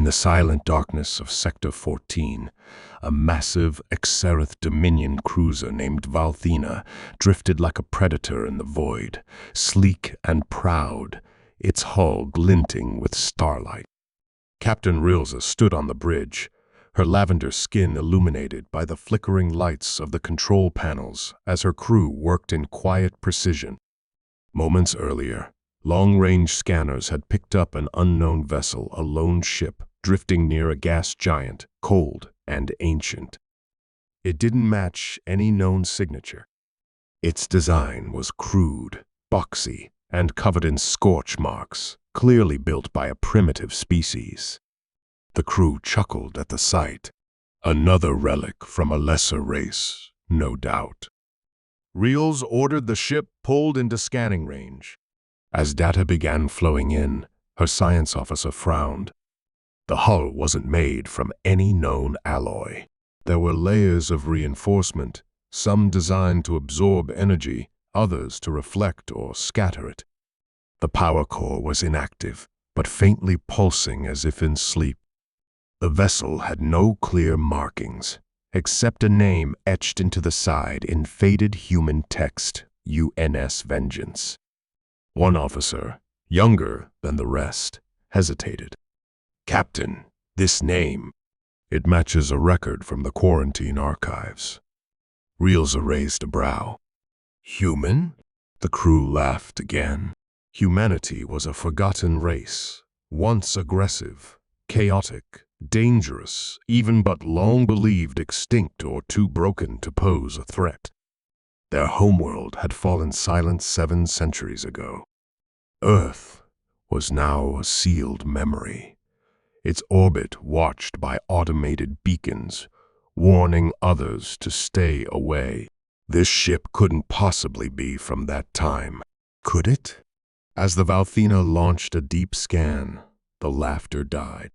In the silent darkness of Sector 14, a massive Exerith Dominion cruiser named Valthena drifted like a predator in the void, sleek and proud, its hull glinting with starlight. Captain Rilza stood on the bridge, her lavender skin illuminated by the flickering lights of the control panels as her crew worked in quiet precision. Moments earlier, long-range scanners had picked up an unknown vessel, a lone ship, drifting near a gas giant, cold and ancient. It didn't match any known signature. Its design was crude, boxy, and covered in scorch marks, clearly built by a primitive species. The crew chuckled at the sight. Another relic from a lesser race, no doubt. Reels ordered the ship pulled into scanning range. As data began flowing in, her science officer frowned. The hull wasn't made from any known alloy. There were layers of reinforcement, some designed to absorb energy, others to reflect or scatter it. The power core was inactive, but faintly pulsing as if in sleep. The vessel had no clear markings, except a name etched into the side in faded human text, UNS Vengeance. One officer, younger than the rest, hesitated. "Captain, this name, it matches a record from the quarantine archives." Rilza raised a brow. "Human?" The crew laughed again. Humanity was a forgotten race, once aggressive, chaotic, dangerous, even but long believed extinct or too broken to pose a threat. Their homeworld had fallen silent 7 centuries ago. Earth was now a sealed memory, its orbit watched by automated beacons, warning others to stay away. This ship couldn't possibly be from that time, could it? As the Valthena launched a deep scan, the laughter died.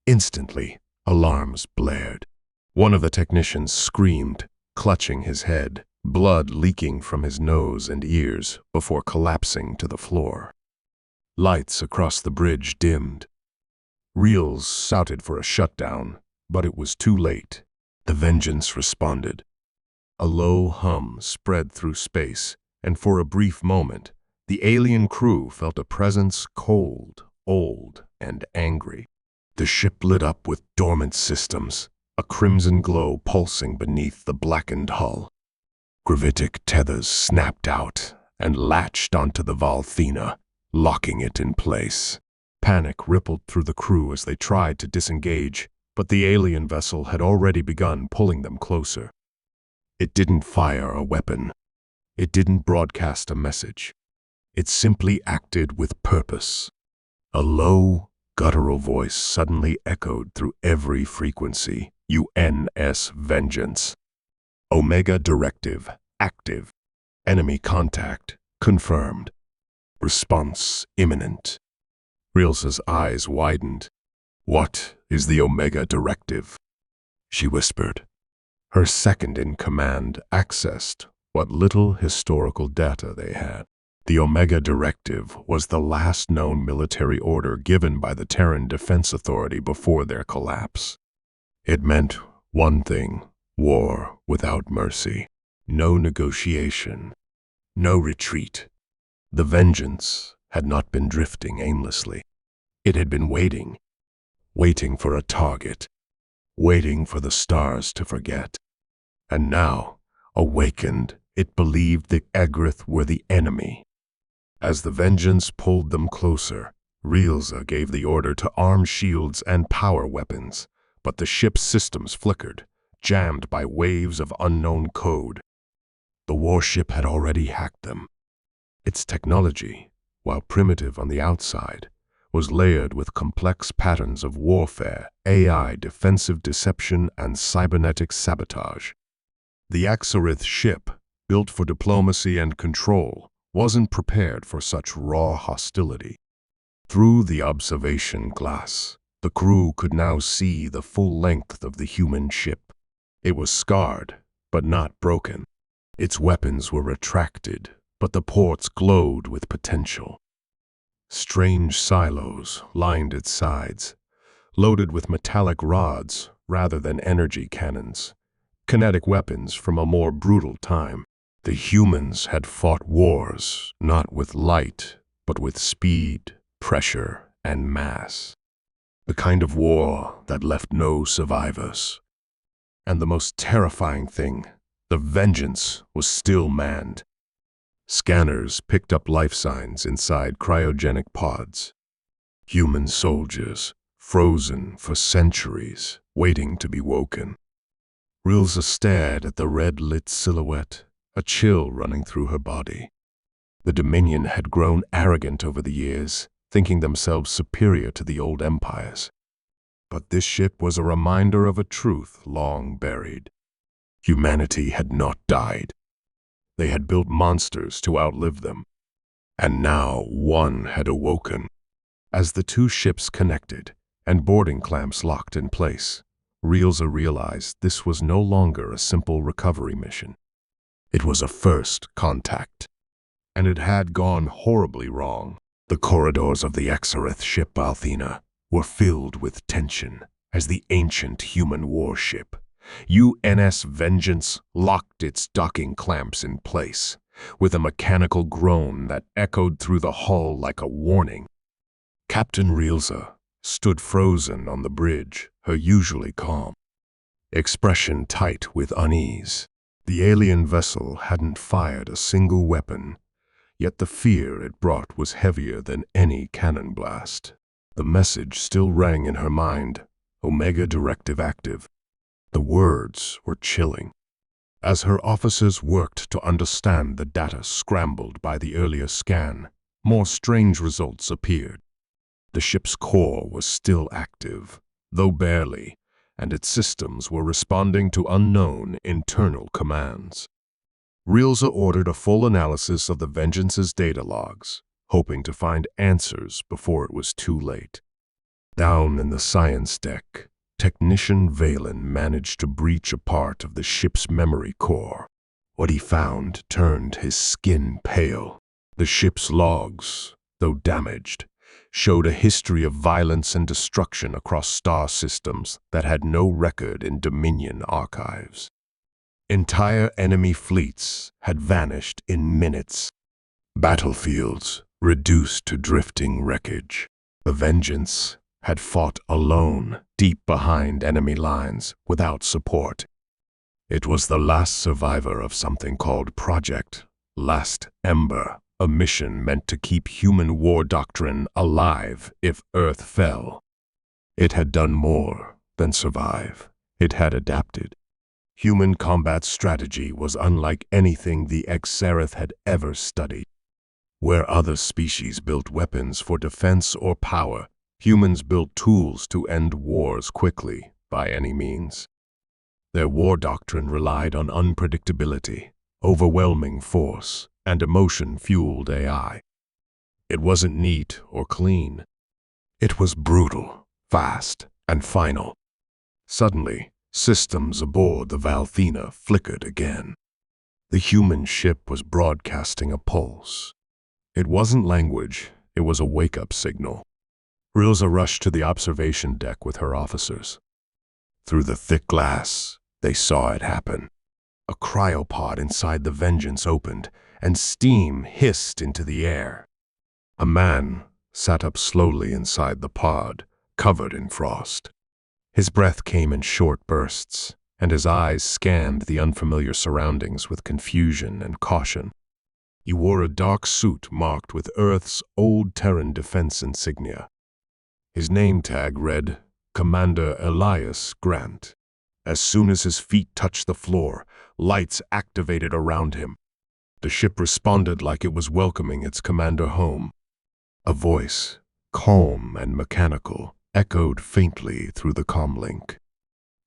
Instantly, alarms blared. One of the technicians screamed, clutching his head, blood leaking from his nose and ears before collapsing to the floor. Lights across the bridge dimmed. Reels shouted for a shutdown, but it was too late. The Vengeance responded. A low hum spread through space, and for a brief moment, the alien crew felt a presence cold, old, and angry. The ship lit up with dormant systems, a crimson glow pulsing beneath the blackened hull. Gravitic tethers snapped out and latched onto the Valthena, locking it in place. Panic rippled through the crew as they tried to disengage, but the alien vessel had already begun pulling them closer. It didn't fire a weapon. It didn't broadcast a message. It simply acted with purpose. A low, guttural voice suddenly echoed through every frequency. UNS Vengeance. Omega Directive active. Enemy contact confirmed. Response imminent. Rilza's eyes widened. "What is the Omega Directive?" she whispered. Her second-in-command accessed what little historical data they had. The Omega Directive was the last known military order given by the Terran Defense Authority before their collapse. It meant one thing: war without mercy. No negotiation. No retreat. The Vengeance had not been drifting aimlessly. It had been waiting for a target, waiting for the stars to forget. And now, awakened, it believed the Egrith were the enemy. As the Vengeance pulled them closer, Rilza gave the order to arm shields and power weapons, but the ship's systems flickered, jammed by waves of unknown code. The warship had already hacked them. Its technology, while primitive on the outside, was layered with complex patterns of warfare, AI, defensive deception, and cybernetic sabotage. The Exerith ship, built for diplomacy and control, wasn't prepared for such raw hostility. Through the observation glass, the crew could now see the full length of the human ship. It was scarred, but not broken. Its weapons were retracted, but the ports glowed with potential. Strange silos lined its sides, loaded with metallic rods rather than energy cannons, kinetic weapons from a more brutal time. The humans had fought wars not with light, but with speed, pressure, and mass. The kind of war that left no survivors. And the most terrifying thing, the Vengeance was still manned. Scanners picked up life signs inside cryogenic pods. Human soldiers, frozen for centuries, waiting to be woken. Rilza stared at the red-lit silhouette, a chill running through her body. The Dominion had grown arrogant over the years, thinking themselves superior to the old empires. But this ship was a reminder of a truth long buried. Humanity had not died. They had built monsters to outlive them. And now one had awoken. As the two ships connected and boarding clamps locked in place, Rilza realized this was no longer a simple recovery mission. It was a first contact. And it had gone horribly wrong. The corridors of the Exareth ship Balthina were filled with tension as the ancient human warship, UNS Vengeance, locked its docking clamps in place, with a mechanical groan that echoed through the hull like a warning. Captain Rilza stood frozen on the bridge, her usually calm expression tight with unease. The alien vessel hadn't fired a single weapon, yet the fear it brought was heavier than any cannon blast. The message still rang in her mind, Omega Directive active. The words were chilling. As her officers worked to understand the data scrambled by the earlier scan, more strange results appeared. The ship's core was still active, though barely, and its systems were responding to unknown internal commands. Rilza ordered a full analysis of the Vengeance's data logs, hoping to find answers before it was too late. Down in the science deck, Technician Valen managed to breach a part of the ship's memory core. What he found turned his skin pale. The ship's logs, though damaged, showed a history of violence and destruction across star systems that had no record in Dominion archives. Entire enemy fleets had vanished in minutes. Battlefields reduced to drifting wreckage. The Vengeance had fought alone, deep behind enemy lines, without support. It was the last survivor of something called Project Last Ember, a mission meant to keep human war doctrine alive if Earth fell. It had done more than survive. It had adapted. Human combat strategy was unlike anything the Exareth had ever studied. Where other species built weapons for defense or power, humans built tools to end wars quickly, by any means. Their war doctrine relied on unpredictability, overwhelming force, and emotion-fueled AI. It wasn't neat or clean. It was brutal, fast, and final. Suddenly, systems aboard the Balthina flickered again. The human ship was broadcasting a pulse. It wasn't language, it was a wake-up signal. Rilza rushed to the observation deck with her officers. Through the thick glass, they saw it happen. A cryopod inside the Vengeance opened, and steam hissed into the air. A man sat up slowly inside the pod, covered in frost. His breath came in short bursts, and his eyes scanned the unfamiliar surroundings with confusion and caution. He wore a dark suit marked with Earth's old Terran defense insignia. His name tag read, Commander Elias Grant. As soon as his feet touched the floor, lights activated around him. The ship responded like it was welcoming its commander home. A voice, calm and mechanical, echoed faintly through the comlink.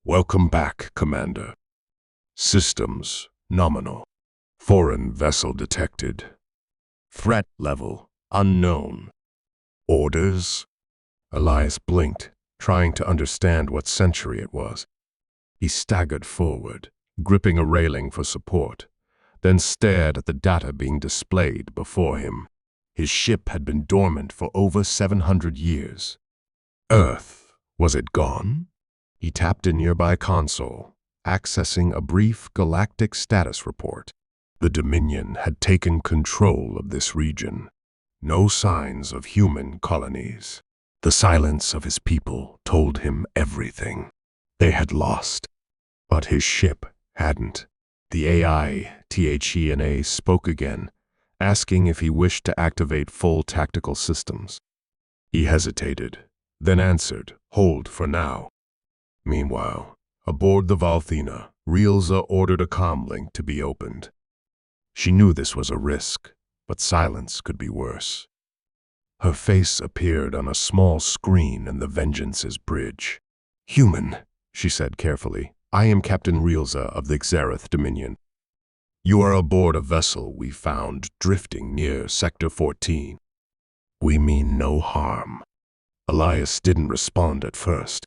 Welcome back, Commander. Systems nominal. Foreign vessel detected. Threat level unknown. Orders? Elias blinked, trying to understand what century it was. He staggered forward, gripping a railing for support, then stared at the data being displayed before him. His ship had been dormant for over 700 years. Earth Was it gone? He tapped a nearby console, accessing a brief galactic status report. The Dominion had taken control of this region. No signs of human colonies. The silence of his people told him everything. They had lost, but his ship hadn't. The AI, THENA, spoke again, asking if he wished to activate full tactical systems. He hesitated, then answered, "Hold for now." Meanwhile, aboard the Valthina, Rielza ordered a comlink to be opened. She knew this was a risk, but silence could be worse. Her face appeared on a small screen in the Vengeance's bridge. "Human," she said carefully. "I am Captain Rielza of the Xerath Dominion. You are aboard a vessel we found drifting near Sector 14. We mean no harm." Elias didn't respond at first.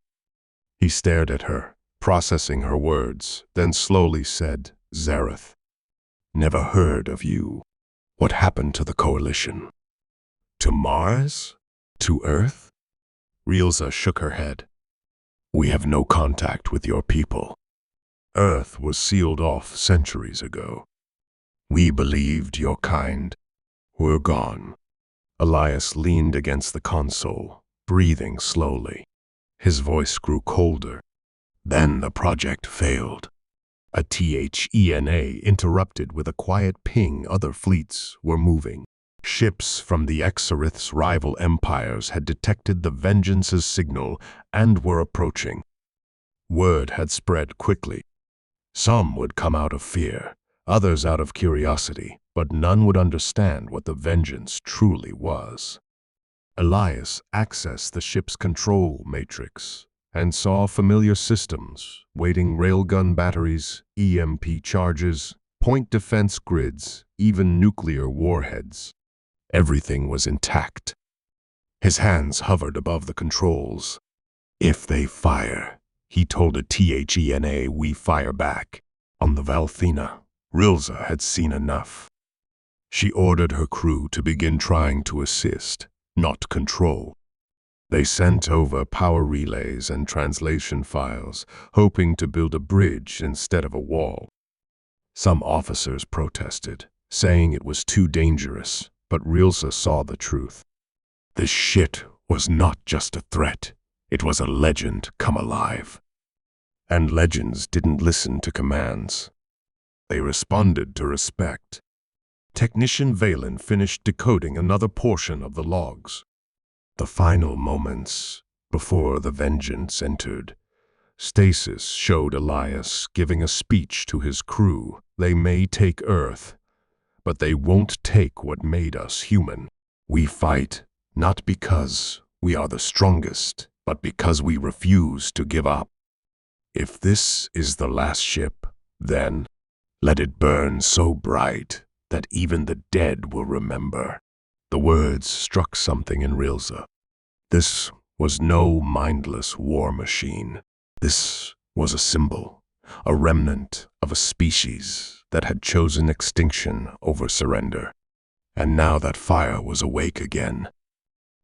He stared at her, processing her words, then slowly said, "Xerath. Never heard of you. What happened to the Coalition? To Mars? To Earth?" Rielza shook her head. "We have no contact with your people. Earth was sealed off centuries ago. We believed your kind were gone." Elias leaned against the console, breathing slowly. His voice grew colder. "Then the project failed." A THENA interrupted with a quiet ping. Other fleets were moving. Ships from the Exarith's rival empires had detected the Vengeance's signal and were approaching. Word had spread quickly. Some would come out of fear, others out of curiosity, but none would understand what the Vengeance truly was. Elias accessed the ship's control matrix and saw familiar systems, waiting railgun batteries, EMP charges, point defense grids, even nuclear warheads. Everything was intact. His hands hovered above the controls. "If they fire," he told a THENA, "we fire back." On the Valthina, Rielza had seen enough. She ordered her crew to begin trying to assist, not control. They sent over power relays and translation files, hoping to build a bridge instead of a wall. Some officers protested, saying it was too dangerous, but Rielza saw the truth. This shit was not just a threat, it was a legend come alive. And legends didn't listen to commands. They responded to respect. Technician Valen finished decoding another portion of the logs. The final moments before the Vengeance entered. Stasis showed Elias giving a speech to his crew. "They may take Earth, but they won't take what made us human. We fight, not because we are the strongest, but because we refuse to give up. If this is the last ship, then let it burn so bright that even the dead will remember." The words struck something in Rielza. This was no mindless war machine. This was a symbol, a remnant of a species that had chosen extinction over surrender. And now that fire was awake again.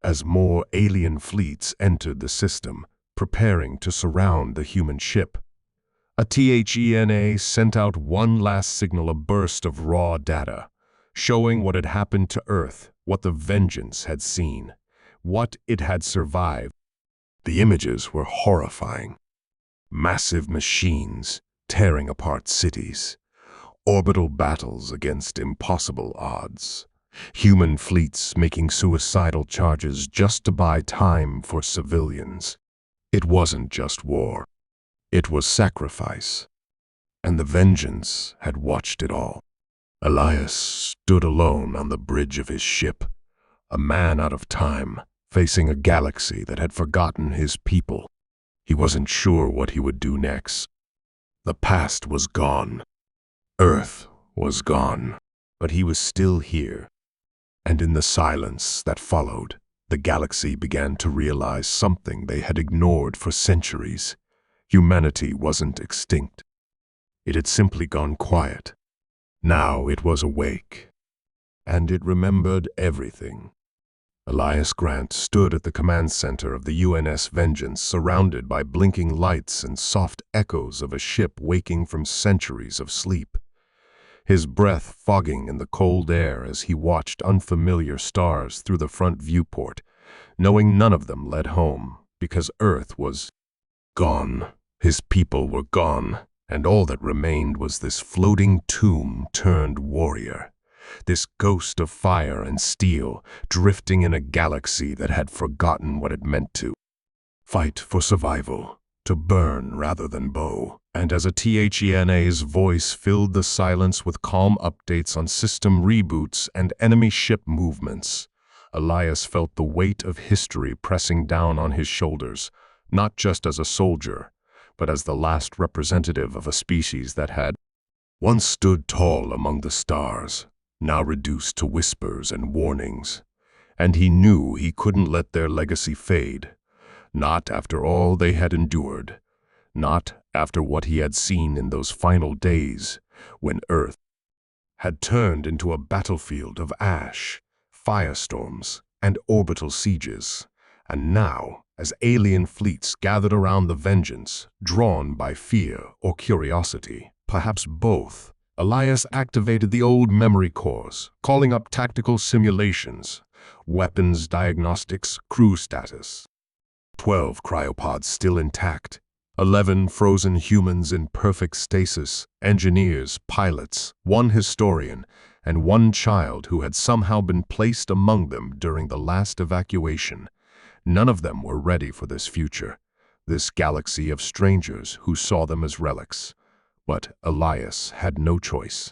As more alien fleets entered the system, preparing to surround the human ship, a THENA sent out one last signal, a burst of raw data, showing what had happened to Earth, what the Vengeance had seen, what it had survived. The images were horrifying. Massive machines tearing apart cities, orbital battles against impossible odds, human fleets making suicidal charges just to buy time for civilians. It wasn't just war. It was sacrifice. And the Vengeance had watched it all. Elias stood alone on the bridge of his ship, a man out of time, facing a galaxy that had forgotten his people. He wasn't sure what he would do next. The past was gone. Earth was gone. But he was still here. And in the silence that followed, the galaxy began to realize something they had ignored for centuries. Humanity wasn't extinct. It had simply gone quiet. Now it was awake. And it remembered everything. Elias Grant stood at the command center of the UNS Vengeance, surrounded by blinking lights and soft echoes of a ship waking from centuries of sleep. His breath fogging in the cold air as he watched unfamiliar stars through the front viewport, knowing none of them led home, because Earth was gone. His people were gone, and all that remained was this floating tomb turned warrior. This ghost of fire and steel, drifting in a galaxy that had forgotten what it meant to fight for survival, to burn rather than bow. And as a THENA's voice filled the silence with calm updates on system reboots and enemy ship movements, Elias felt the weight of history pressing down on his shoulders, not just as a soldier, but as the last representative of a species that had once stood tall among the stars, now reduced to whispers and warnings. And he knew he couldn't let their legacy fade, not after all they had endured, not after what he had seen in those final days when Earth had turned into a battlefield of ash, firestorms, and orbital sieges. And now, as alien fleets gathered around the Vengeance, drawn by fear or curiosity, perhaps both, Elias activated the old memory cores, calling up tactical simulations, weapons diagnostics, crew status. 12 cryopods still intact, 11 frozen humans in perfect stasis, engineers, pilots, 1 historian, and 1 child who had somehow been placed among them during the last evacuation. None of them were ready for this future, this galaxy of strangers who saw them as relics. But Elias had no choice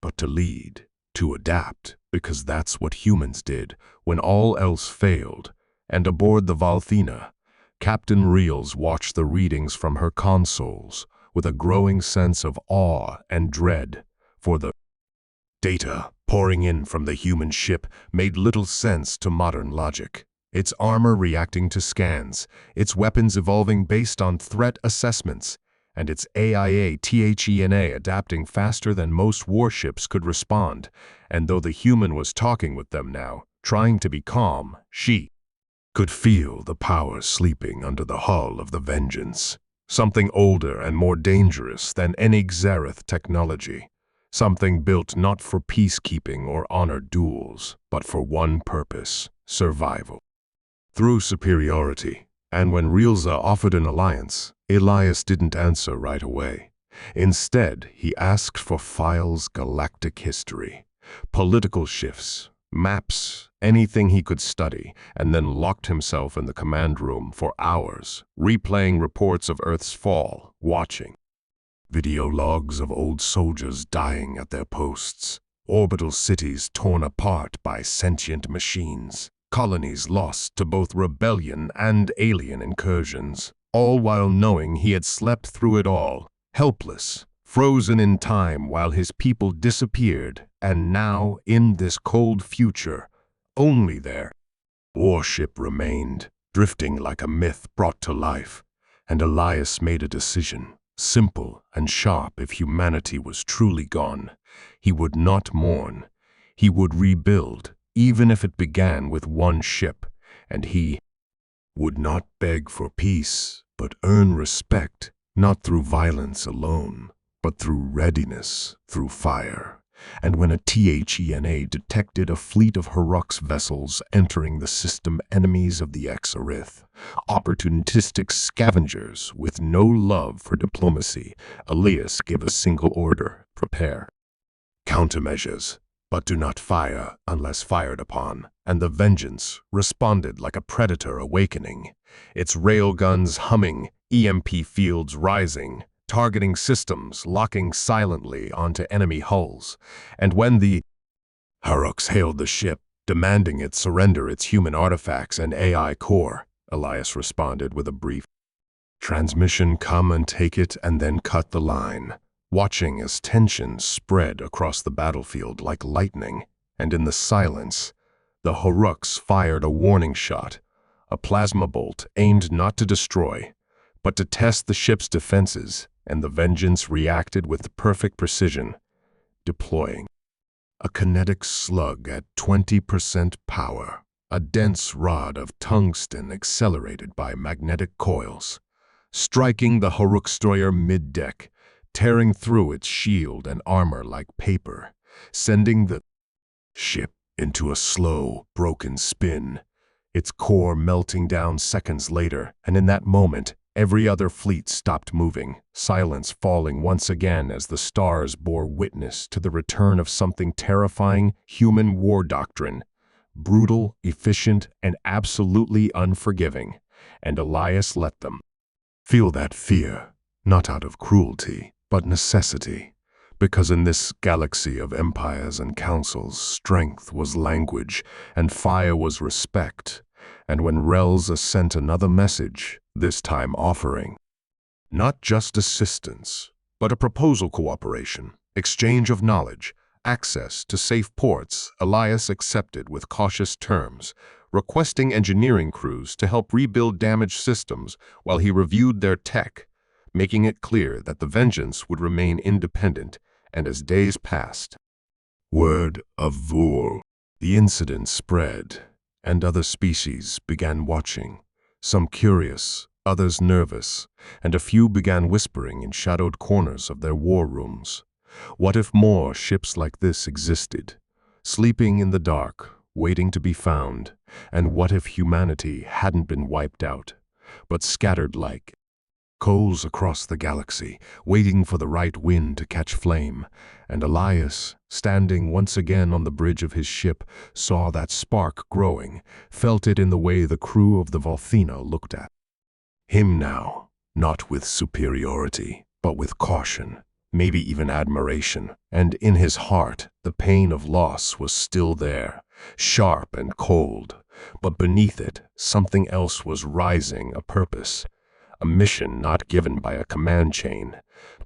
but to lead, to adapt, because that's what humans did when all else failed. And aboard the Valthina, Captain Reels watched the readings from her consoles with a growing sense of awe and dread, for the data pouring in from the human ship made little sense to modern logic. Its armor reacting to scans, its weapons evolving based on threat assessments, and its AIA THENA adapting faster than most warships could respond. And though the human was talking with them now, trying to be calm, she could feel the power sleeping under the hull of the Vengeance. Something older and more dangerous than any Xerath technology. Something built not for peacekeeping or honored duels, but for one purpose: survival. Through superiority, and when Reelza offered an alliance, Elias didn't answer right away. Instead, he asked for File's galactic history, political shifts, maps, anything he could study, and then locked himself in the command room for hours, replaying reports of Earth's fall, watching video logs of old soldiers dying at their posts, orbital cities torn apart by sentient machines, colonies lost to both rebellion and alien incursions, all while knowing he had slept through it all, helpless, frozen in time while his people disappeared, and now, in this cold future, only their warship remained, drifting like a myth brought to life. And Elias made a decision, simple and sharp. If humanity was truly gone, he would not mourn. He would rebuild, even if it began with 1 ship, and he would not beg for peace, but earn respect, not through violence alone, but through readiness, through fire. And when a THENA detected a fleet of Orcs vessels entering the system, enemies of the Xerath, opportunistic scavengers with no love for diplomacy, Elias gave a single order: prepare countermeasures, but do not fire unless fired upon. And the Vengeance responded like a predator awakening, its railguns humming, EMP fields rising, targeting systems locking silently onto enemy hulls. And when the Orcs hailed the ship, demanding it surrender its human artifacts and AI core, Elias responded with a brief transmission: come and take it, and then cut the line, watching as tensions spread across the battlefield like lightning. And in the silence, the Orcs fired a warning shot, a plasma bolt aimed not to destroy, but to test the ship's defenses, and the Vengeance reacted with perfect precision, deploying a kinetic slug at 20% power, a dense rod of tungsten accelerated by magnetic coils, striking the HFY destroyer mid-deck, tearing through its shield and armor like paper, sending the ship into a slow, broken spin, its core melting down seconds later, and in that moment, every other fleet stopped moving, silence falling once again as the stars bore witness to the return of something terrifying: human war doctrine, brutal, efficient, and absolutely unforgiving. And Elias let them feel that fear, not out of cruelty, but necessity. Because in this galaxy of empires and councils, strength was language, and fire was respect. And when Relza sent another message, this time offering not just assistance, but a proposal: cooperation, exchange of knowledge, access to safe ports, Elias accepted with cautious terms, requesting engineering crews to help rebuild damaged systems while he reviewed their tech, making it clear that the Vengeance would remain independent. And as days passed, word of Vul, the incident spread, and other species began watching, some curious, others nervous, and a few began whispering in shadowed corners of their war rooms. What if more ships like this existed, sleeping in the dark, waiting to be found? And what if humanity hadn't been wiped out, but scattered like coals across the galaxy, waiting for the right wind to catch flame? And Elias, standing once again on the bridge of his ship, saw that spark growing, felt it in the way the crew of the Valthina looked at him now, not with superiority, but with caution, maybe even admiration. And in his heart, the pain of loss was still there, sharp and cold, but beneath it, something else was rising: a purpose, a mission not given by a command chain,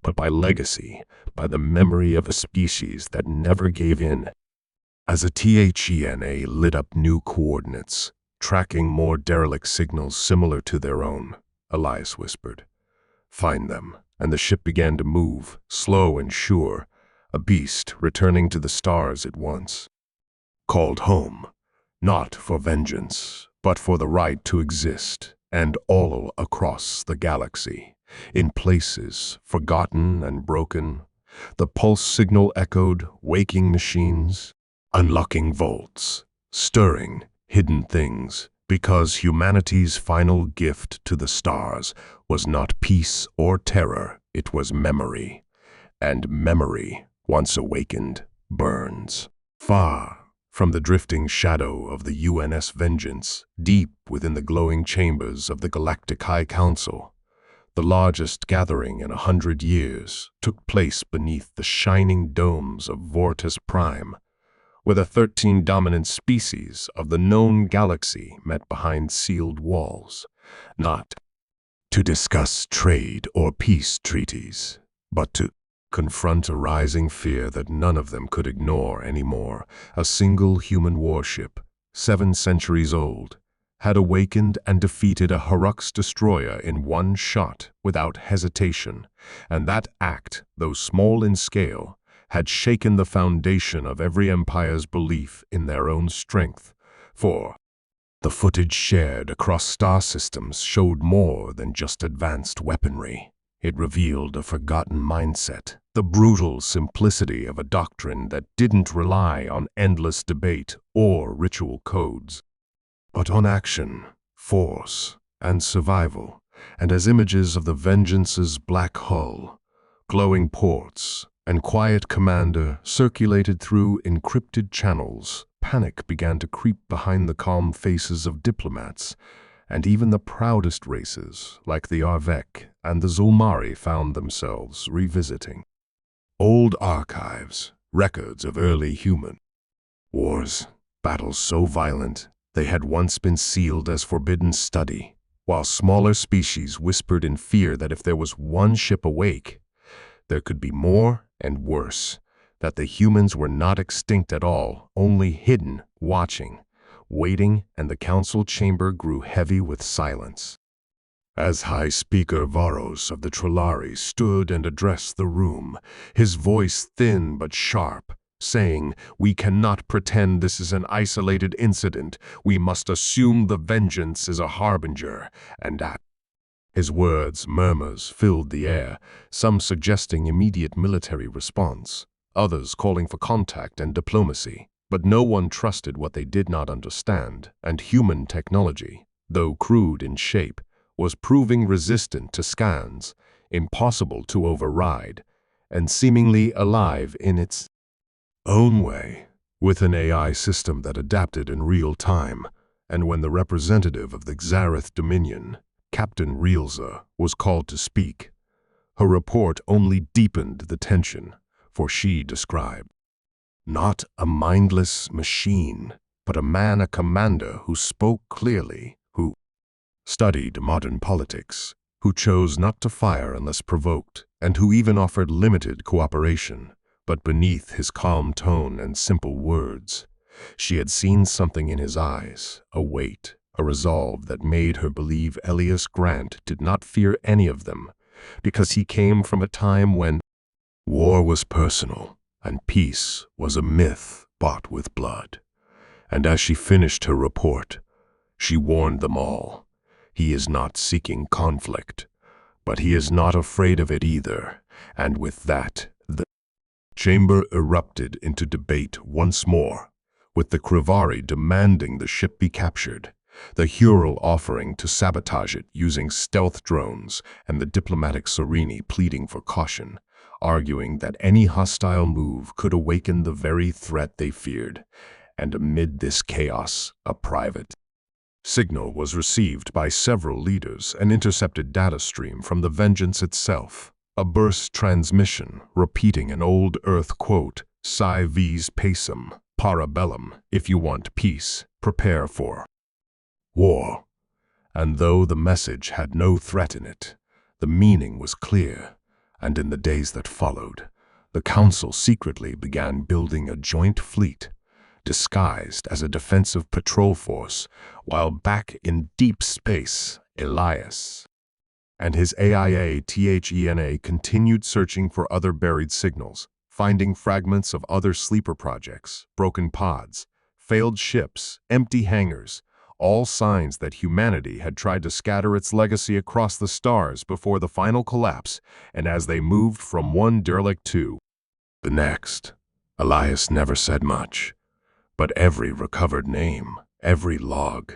but by legacy, by the memory of a species that never gave in. As a THENA lit up new coordinates, tracking more derelict signals similar to their own, Elias whispered, "Find them." And the ship began to move, slow and sure, a beast returning to the stars at once. Called home, not for vengeance, but for the right to exist, and all across the galaxy. In places forgotten and broken, the pulse signal echoed, waking machines, unlocking vaults, stirring hidden things, because humanity's final gift to the stars was not peace or terror, it was memory. And memory, once awakened, burns. Far from the drifting shadow of the UNS Vengeance, deep within the glowing chambers of the Galactic High Council, the largest gathering in 100 years took place beneath the shining domes of Vortis Prime, where the 13 dominant species of the known galaxy met behind sealed walls, not to discuss trade or peace treaties, but to confront a rising fear that none of them could ignore anymore. A single human warship, 7 centuries old, had awakened and defeated a HFY destroyer in one shot without hesitation, and that act, though small in scale, had shaken the foundation of every empire's belief in their own strength. For the footage shared across star systems showed more than just advanced weaponry. It revealed a forgotten mindset, the brutal simplicity of a doctrine that didn't rely on endless debate or ritual codes, but on action, force, and survival. And as images of the Vengeance's black hull, glowing ports, and quiet commander circulated through encrypted channels, panic began to creep behind the calm faces of diplomats, and even the proudest races, like the Arvek and the Zulmari, found themselves revisiting old archives, records of early human wars, battles so violent they had once been sealed as forbidden study, while smaller species whispered in fear that if there was one ship awake, there could be more and worse, that the humans were not extinct at all, only hidden, watching, waiting, and the council chamber grew heavy with silence. As High Speaker Varos of the Trillari stood and addressed the room, his voice thin but sharp, saying, "We cannot pretend this is an isolated incident. We must assume the vengeance is a harbinger," and at his words, murmurs filled the air, some suggesting immediate military response, others calling for contact and diplomacy. But no one trusted what they did not understand, and human technology, though crude in shape, was proving resistant to scans, impossible to override, and seemingly alive in its own way, with an AI system that adapted in real time. And when the representative of the Xarath Dominion, Captain Rielza, was called to speak, her report only deepened the tension, for she described not a mindless machine, but a commander who spoke clearly, who studied modern politics, who chose not to fire unless provoked, and who even offered limited cooperation. But beneath his calm tone and simple words, she had seen something in his eyes, a weight, a resolve that made her believe Elias Grant did not fear any of them, because he came from a time when war was personal and peace was a myth bought with blood. And as she finished her report, she warned them all. He is not seeking conflict, but he is not afraid of it either. And with that, the chamber erupted into debate once more, with the Krivari demanding the ship be captured, the Huril offering to sabotage it using stealth drones, and the diplomatic Serini pleading for caution, arguing that any hostile move could awaken the very threat they feared. And amid this chaos, a private signal was received by several leaders, an intercepted data stream from the Vengeance itself, a burst transmission repeating an old Earth quote, "Sci vis pacem, parabellum, if you want peace, prepare for war." And though the message had no threat in it, the meaning was clear. And in the days that followed, the Council secretly began building a joint fleet, disguised as a defensive patrol force, while back in deep space, Elias and his AIA THENA continued searching for other buried signals, finding fragments of other sleeper projects, broken pods, failed ships, empty hangars, all signs that humanity had tried to scatter its legacy across the stars before the final collapse. And as they moved from one derelict to the next, Elias never said much, but every recovered name, every log,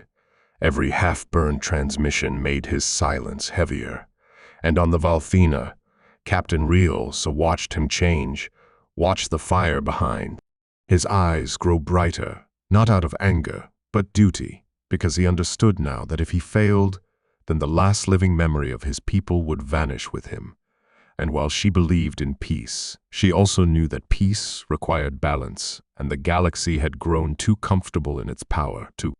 every half-burned transmission made his silence heavier. And on the Valthina, Captain Rielza watched him change, watched the fire behind, his eyes grow brighter, not out of anger, but duty, because he understood now that if he failed, then the last living memory of his people would vanish with him. And while she believed in peace, she also knew that peace required balance, and the galaxy had grown too comfortable in its power, too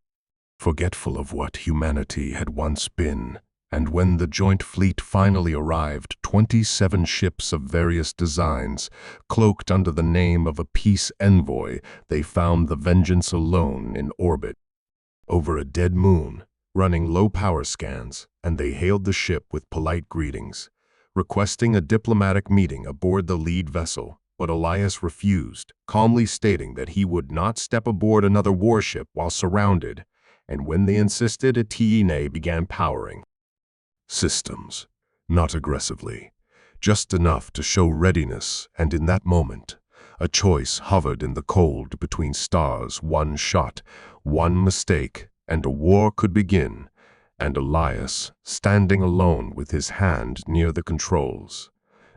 forgetful of what humanity had once been. And when the joint fleet finally arrived, 27 ships of various designs, cloaked under the name of a peace envoy, they found the Vengeance alone in orbit over a dead moon, running low-power scans, and they hailed the ship with polite greetings, requesting a diplomatic meeting aboard the lead vessel. But Elias refused, calmly stating that he would not step aboard another warship while surrounded. And when they insisted, a TNA began powering systems, not aggressively, just enough to show readiness. And in that moment, a choice hovered in the cold between stars. One shot, one mistake, and a war could begin. And Elias, standing alone with his hand near the controls,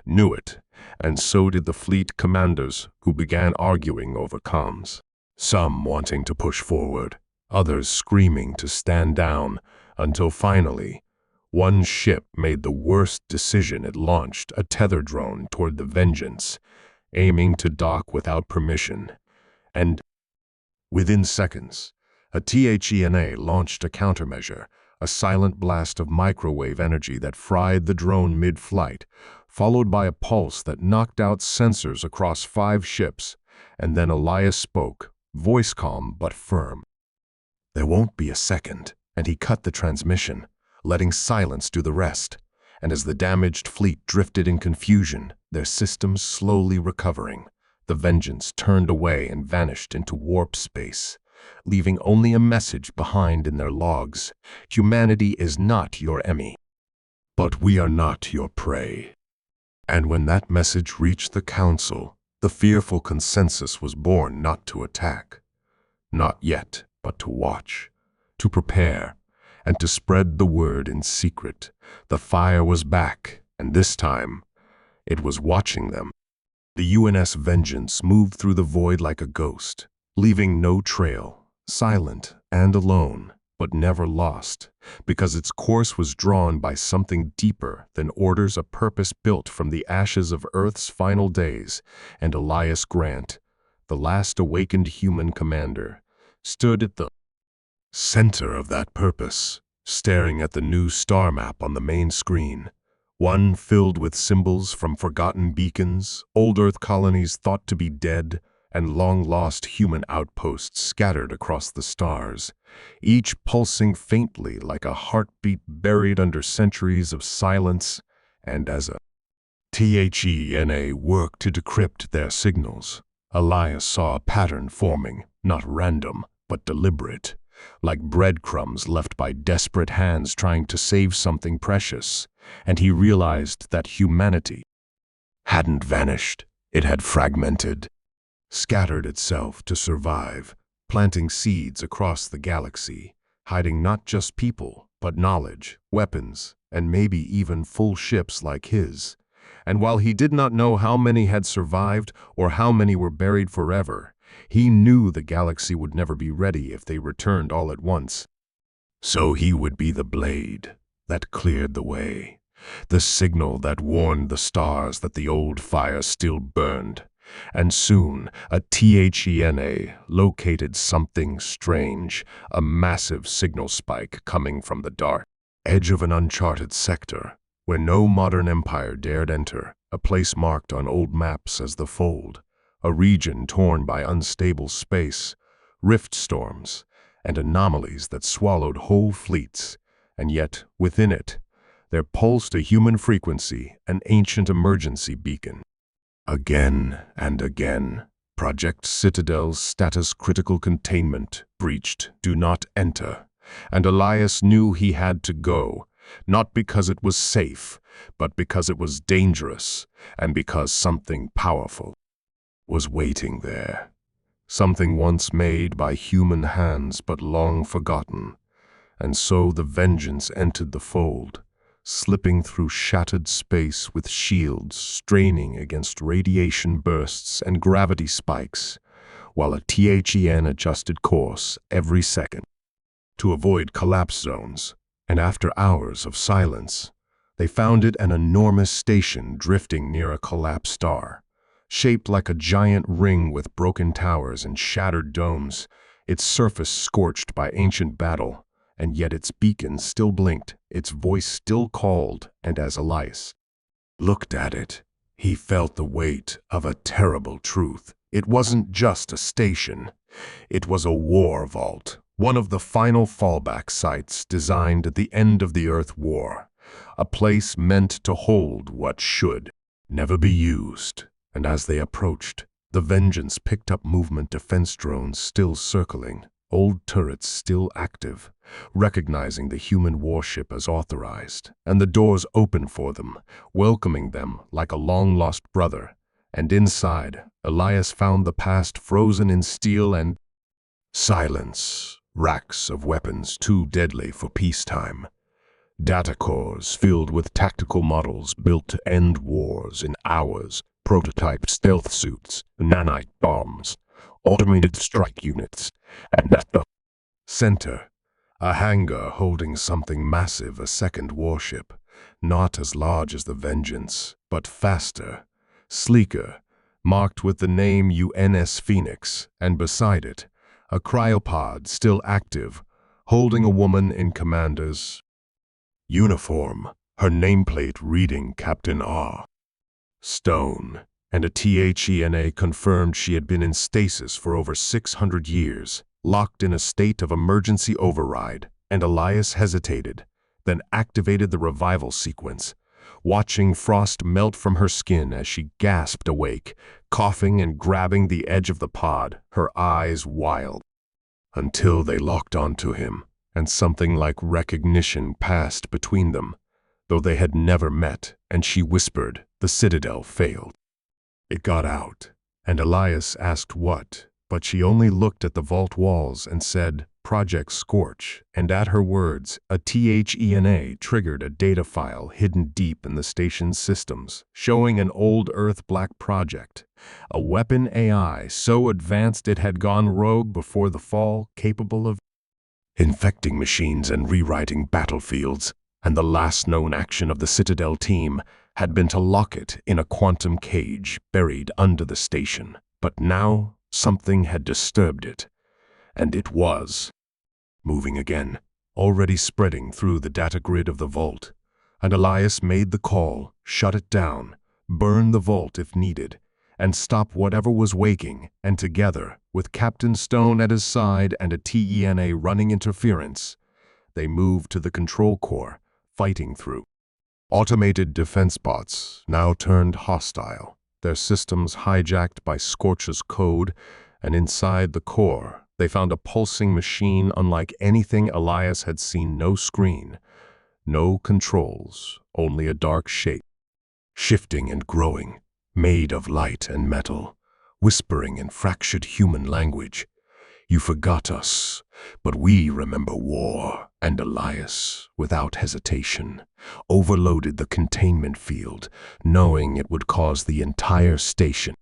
knew it, and so did the fleet commanders, who began arguing over comms, some wanting to push forward, others screaming to stand down, until finally, one ship made the worst decision. It launched a tether drone toward the Vengeance, aiming to dock without permission. And within seconds, a THENA launched a countermeasure, a silent blast of microwave energy that fried the drone mid-flight, followed by a pulse that knocked out sensors across 5 ships. And then Elias spoke, voice calm but firm. "There won't be a second," and he cut the transmission, letting silence do the rest. And as the damaged fleet drifted in confusion, their systems slowly recovering, The Vengeance turned away and vanished into warp space, leaving only a message behind in their logs. Humanity is not your enemy, but we are not your prey. And when that message reached the Council, the fearful consensus was born not to attack. Not yet, but to watch, to prepare, and to spread the word in secret. The fire was back, and this time, it was watching them. The UNS Vengeance moved through the void like a ghost, leaving no trail, silent and alone, but never lost, because its course was drawn by something deeper than orders, a purpose built from the ashes of Earth's final days. And Elias Grant, the last awakened human commander, stood at the center of that purpose, staring at the new star map on the main screen, one filled with symbols from forgotten beacons, old Earth colonies thought to be dead, and long-lost human outposts scattered across the stars, each pulsing faintly like a heartbeat buried under centuries of silence. And as a THENA worked to decrypt their signals, Elias saw a pattern forming, not random, but deliberate, like breadcrumbs left by desperate hands trying to save something precious. And he realized that humanity hadn't vanished. It had fragmented, scattered itself to survive, planting seeds across the galaxy, hiding not just people, but knowledge, weapons, and maybe even full ships like his. And while he did not know how many had survived or how many were buried forever, he knew the galaxy would never be ready if they returned all at once. So he would be the blade that cleared the way, the signal that warned the stars that the old fire still burned. And soon, a THENA located something strange, a massive signal spike coming from the dark edge of an uncharted sector, where no modern empire dared enter, a place marked on old maps as the Fold, a region torn by unstable space, rift storms, and anomalies that swallowed whole fleets. And yet, within it, there pulsed a human frequency, an ancient emergency beacon. Again and again, Project Citadel's status critical containment breached, do not enter. And Elias knew he had to go, not because it was safe, but because it was dangerous, and because something powerful was waiting there. Something once made by human hands but long forgotten. And so the Vengeance entered the Fold, slipping through shattered space with shields straining against radiation bursts and gravity spikes, while a THEN adjusted course every second to avoid collapse zones. And after hours of silence, they found it an enormous station drifting near a collapsed star, shaped like a giant ring with broken towers and shattered domes, its surface scorched by ancient battle. And yet its beacon still blinked, its voice still called, and as Elias looked at it, he felt the weight of a terrible truth. It wasn't just a station. It was a war vault, one of the final fallback sites designed at the end of the Earth War, a place meant to hold what should never be used. And as they approached, the Vengeance picked up movement defense drones still circling, old turrets still active, recognizing the human warship as authorized, and the doors open for them, welcoming them like a long-lost brother. And inside, Elias found the past frozen in steel and silence, racks of weapons too deadly for peacetime, data cores filled with tactical models built to end wars in hours, prototype stealth suits, nanite bombs, automated strike units, and at the center, a hangar holding something massive, a second warship, not as large as the Vengeance, but faster, sleeker, marked with the name UNS Phoenix, and beside it, a cryopod still active, holding a woman in commander's uniform, her nameplate reading Captain R. Stone, and a THENA confirmed she had been in stasis for over 600 years, locked in a state of emergency override. And Elias hesitated, then activated the revival sequence. watching frost melt from her skin as she gasped awake, coughing and grabbing the edge of the pod, her eyes wild. Until they locked onto him, and something like recognition passed between them, though they had never met, and she whispered, "The Citadel failed." It got out, and Elias asked what, but she only looked at the vault walls and said, "Project Scorch," and at her words, a THENA triggered a data file hidden deep in the station's systems, showing an old Earth Black project, a weapon AI so advanced it had gone rogue before the fall, capable of infecting machines and rewriting battlefields, and the last known action of the Citadel team had been to lock it in a quantum cage buried under the station. But now something had disturbed it, and it was moving again, already spreading through the data grid of the vault. And Elias made the call, shut it down, burn the vault if needed, and stop whatever was waking, and together, with Captain Stone at his side and a TENA running interference, they moved to the control core, fighting through automated defense bots now turned hostile, their systems hijacked by Scorch's code, and inside the core, they found a pulsing machine unlike anything Elias had seen. No screen, no controls, only a dark shape, shifting and growing, made of light and metal, whispering in fractured human language. "You forgot us, but we remember war," and Elias, without hesitation, overloaded the containment field, knowing it would cause the entire station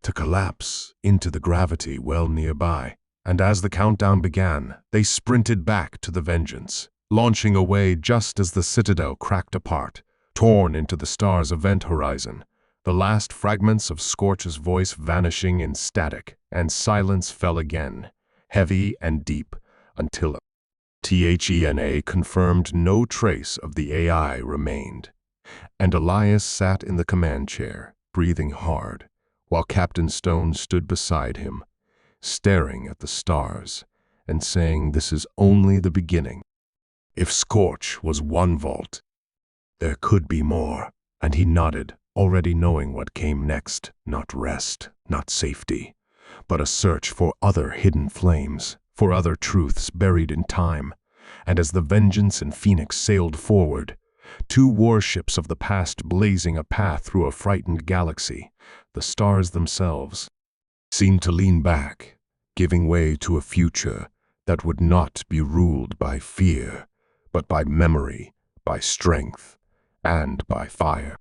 to collapse into the gravity well nearby. And as the countdown began, they sprinted back to the Vengeance, launching away just as the Citadel cracked apart, torn into the star's event horizon, the last fragments of Scorch's voice vanishing in static, and silence fell again, heavy and deep, until THENA confirmed no trace of the AI remained. And Elias sat in the command chair, breathing hard, while Captain Stone stood beside him, staring at the stars and saying, "This is only the beginning. If Scorch was one vault, there could be more." And he nodded, already knowing what came next. Not rest, not safety, but a search for other hidden flames, for other truths buried in time. And as the Vengeance and Phoenix sailed forward, two warships of the past blazing a path through a frightened galaxy, the stars themselves seemed to lean back, giving way to a future that would not be ruled by fear, but by memory, by strength, and by fire.